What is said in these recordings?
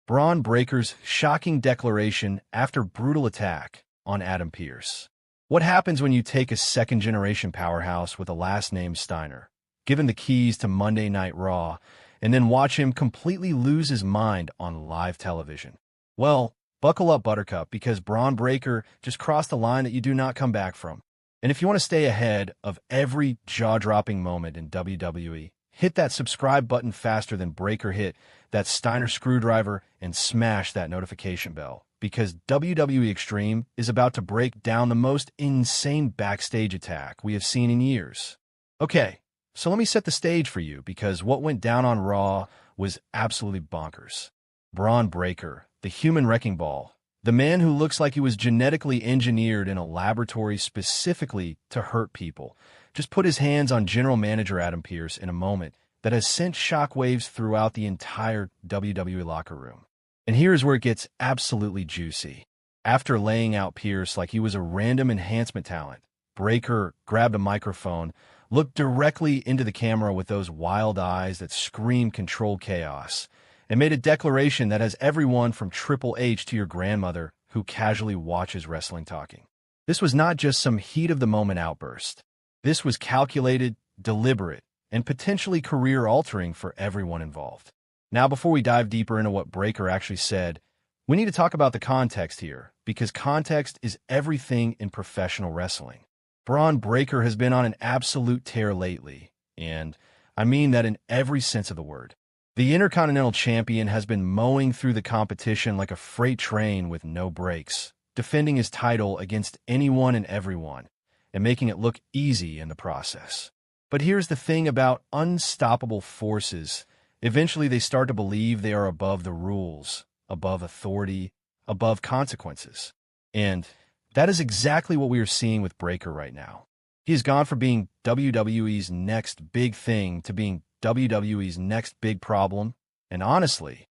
Bron Breaker's shocking declaration after brutal attack on Adam Pearce. What happens when you take a second-generation powerhouse with a last name Steiner, given the keys to Monday Night Raw, and then watch him completely lose his mind on live television? Well, buckle up, Buttercup, because Bron Breaker just crossed a line that you do not come back from. And if you want to stay ahead of every jaw-dropping moment in WWE, hit that subscribe button faster than Breaker hit that Steiner screwdriver and smash that notification bell, because WWE Extreme is about to break down the most insane backstage attack we have seen in years. Okay, so let me set the stage for you, because what went down on Raw was absolutely bonkers. Bron Breaker, the human wrecking ball, the man who looks like he was genetically engineered in a laboratory specifically to hurt people, just put his hands on General Manager Adam Pearce in a moment that has sent shockwaves throughout the entire WWE locker room. And here's where it gets absolutely juicy. After laying out Pearce like he was a random enhancement talent, Breaker grabbed a microphone, looked directly into the camera with those wild eyes that scream controlled chaos, and made a declaration that has everyone from Triple H to your grandmother who casually watches wrestling talking. This was not just some heat-of-the-moment outburst. This was calculated, deliberate, and potentially career-altering for everyone involved. Now, before we dive deeper into what Breaker actually said, we need to talk about the context here, because context is everything in professional wrestling. Bron Breaker has been on an absolute tear lately, and I mean that in every sense of the word. The Intercontinental Champion has been mowing through the competition like a freight train with no brakes, defending his title against anyone and everyone, and making it look easy in the process. But here's the thing about unstoppable forces. Eventually they start to believe they are above the rules, above authority, above consequences. And that is exactly what we are seeing with Breaker right now. He has gone from being WWE's next big thing to being WWE's next big problem. And honestly,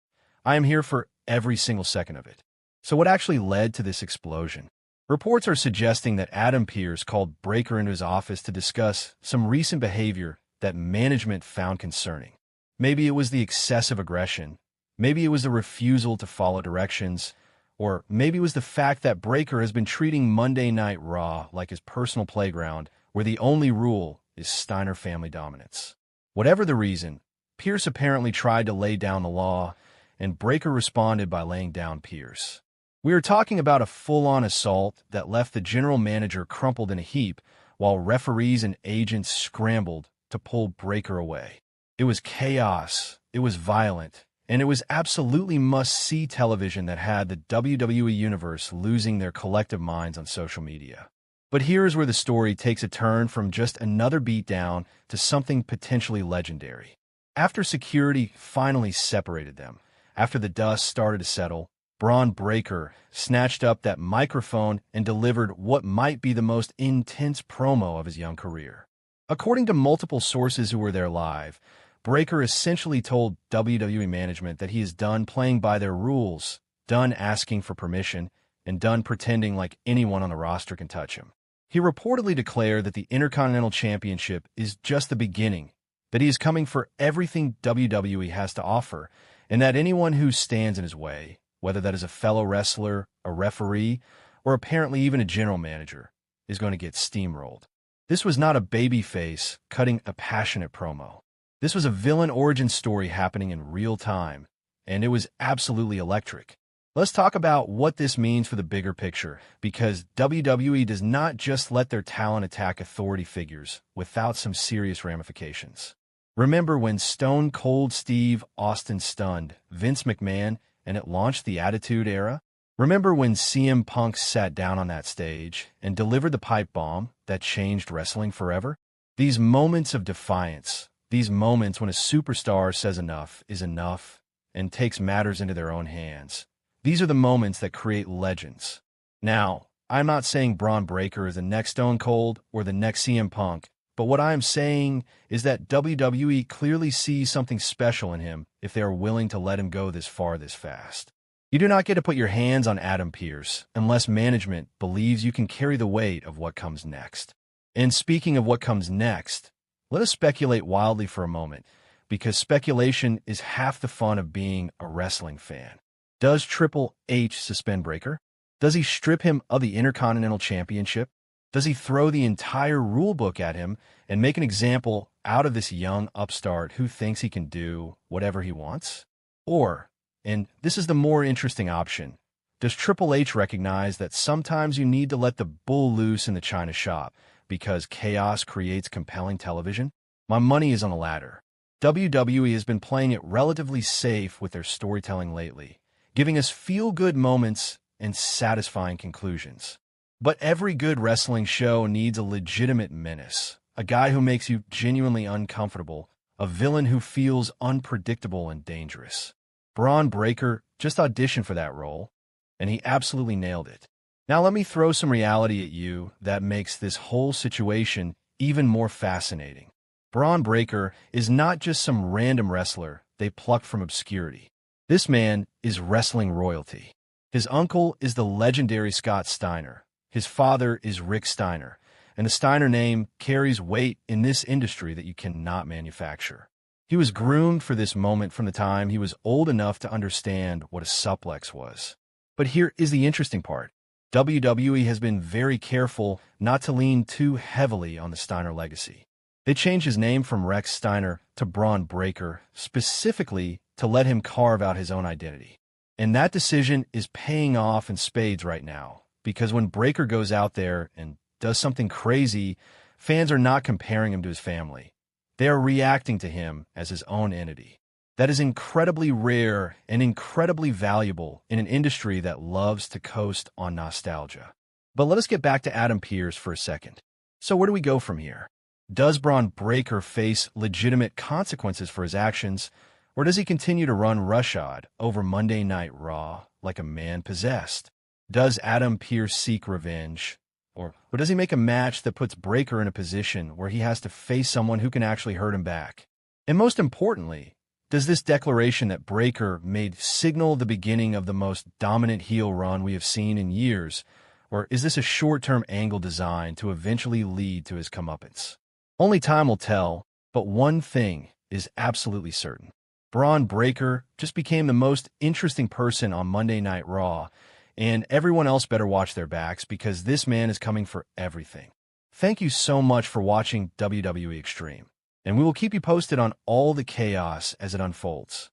I am here for every single second of it. So what actually led to this explosion? Reports are suggesting that Adam Pearce called Breaker into his office to discuss some recent behavior that management found concerning. Maybe it was the excessive aggression, maybe it was the refusal to follow directions, or maybe it was the fact that Breaker has been treating Monday Night Raw like his personal playground, where the only rule is Steiner family dominance. Whatever the reason, Pearce apparently tried to lay down the law, and Breaker responded by laying down Pearce. We are talking about a full-on assault that left the general manager crumpled in a heap while referees and agents scrambled to pull Breaker away. It was chaos, it was violent, and it was absolutely must-see television that had the WWE Universe losing their collective minds on social media. But here's where the story takes a turn from just another beatdown to something potentially legendary. After security finally separated them, after the dust started to settle, Bron Breaker snatched up that microphone and delivered what might be the most intense promo of his young career. According to multiple sources who were there live, Breaker essentially told WWE management that he is done playing by their rules, done asking for permission, and done pretending like anyone on the roster can touch him. He reportedly declared that the Intercontinental Championship is just the beginning, that he is coming for everything WWE has to offer, and that anyone who stands in his way, whether that is a fellow wrestler, a referee, or apparently even a general manager, is going to get steamrolled. This was not a babyface cutting a passionate promo. This was a villain origin story happening in real time, and it was absolutely electric. Let's talk about what this means for the bigger picture, because WWE does not just let their talent attack authority figures without some serious ramifications. Remember when Stone Cold Steve Austin stunned Vince McMahon and it launched the Attitude Era? Remember when CM Punk sat down on that stage and delivered the pipe bomb that changed wrestling forever? These moments of defiance, these moments when a superstar says enough is enough and takes matters into their own hands, these are the moments that create legends. Now, I'm not saying Bron Breaker is the next Stone Cold or the next CM Punk, but what I am saying is that WWE clearly sees something special in him if they are willing to let him go this far this fast. You do not get to put your hands on Adam Pearce unless management believes you can carry the weight of what comes next. And speaking of what comes next, let us speculate wildly for a moment, because speculation is half the fun of being a wrestling fan. Does Triple H suspend Breaker? Does he strip him of the Intercontinental Championship? Does he throw the entire rulebook at him and make an example out of this young upstart who thinks he can do whatever he wants? Or, and this is the more interesting option, does Triple H recognize that sometimes you need to let the bull loose in the china shop because chaos creates compelling television? My money is on the latter. WWE has been playing it relatively safe with their storytelling lately, giving us feel-good moments and satisfying conclusions. But every good wrestling show needs a legitimate menace, a guy who makes you genuinely uncomfortable, a villain who feels unpredictable and dangerous. Bron Breaker just auditioned for that role, and he absolutely nailed it. Now let me throw some reality at you that makes this whole situation even more fascinating. Bron Breaker is not just some random wrestler they plucked from obscurity. This man is wrestling royalty. His uncle is the legendary Scott Steiner. His father is Rick Steiner, and the Steiner name carries weight in this industry that you cannot manufacture. He was groomed for this moment from the time he was old enough to understand what a suplex was. But here is the interesting part. WWE has been very careful not to lean too heavily on the Steiner legacy. They changed his name from Rex Steiner to Bron Breaker specifically to let him carve out his own identity. And that decision is paying off in spades right now, because when Breaker goes out there and does something crazy, fans are not comparing him to his family. They are reacting to him as his own entity. That is incredibly rare and incredibly valuable in an industry that loves to coast on nostalgia. But let us get back to Adam Pearce for a second. So where do we go from here? Does Bron Breaker face legitimate consequences for his actions, or does he continue to run roughshod over Monday Night Raw like a man possessed? Does Adam Pearce seek revenge? Or does he make a match that puts Breaker in a position where he has to face someone who can actually hurt him back? And most importantly, does this declaration that Breaker made signal the beginning of the most dominant heel run we have seen in years, or is this a short-term angle designed to eventually lead to his comeuppance? Only time will tell, but one thing is absolutely certain. Bron Breaker just became the most interesting person on Monday Night Raw, and everyone else better watch their backs because this man is coming for everything. Thank you so much for watching WWE Extreme, and we will keep you posted on all the chaos as it unfolds.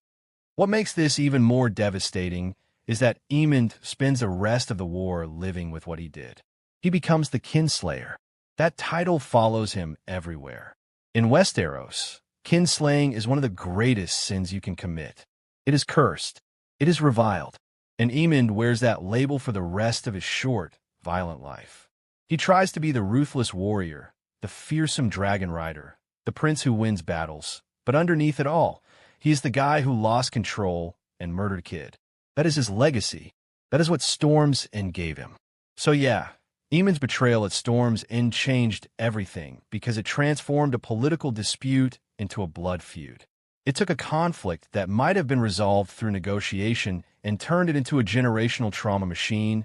What makes this even more devastating is that Emond spends the rest of the war living with what he did. He becomes the Kinslayer. That title follows him everywhere. In Westeros, kinslaying is one of the greatest sins you can commit. It is cursed. It is reviled. And Emond wears that label for the rest of his short, violent life. He tries to be the ruthless warrior, the fearsome dragon rider, the prince who wins battles. But underneath it all, he is the guy who lost control and murdered a kid. That is his legacy. That is what Storm's End gave him. So yeah, Emond's betrayal at Storm's End changed everything because it transformed a political dispute into a blood feud. It took a conflict that might have been resolved through negotiation and turned it into a generational trauma machine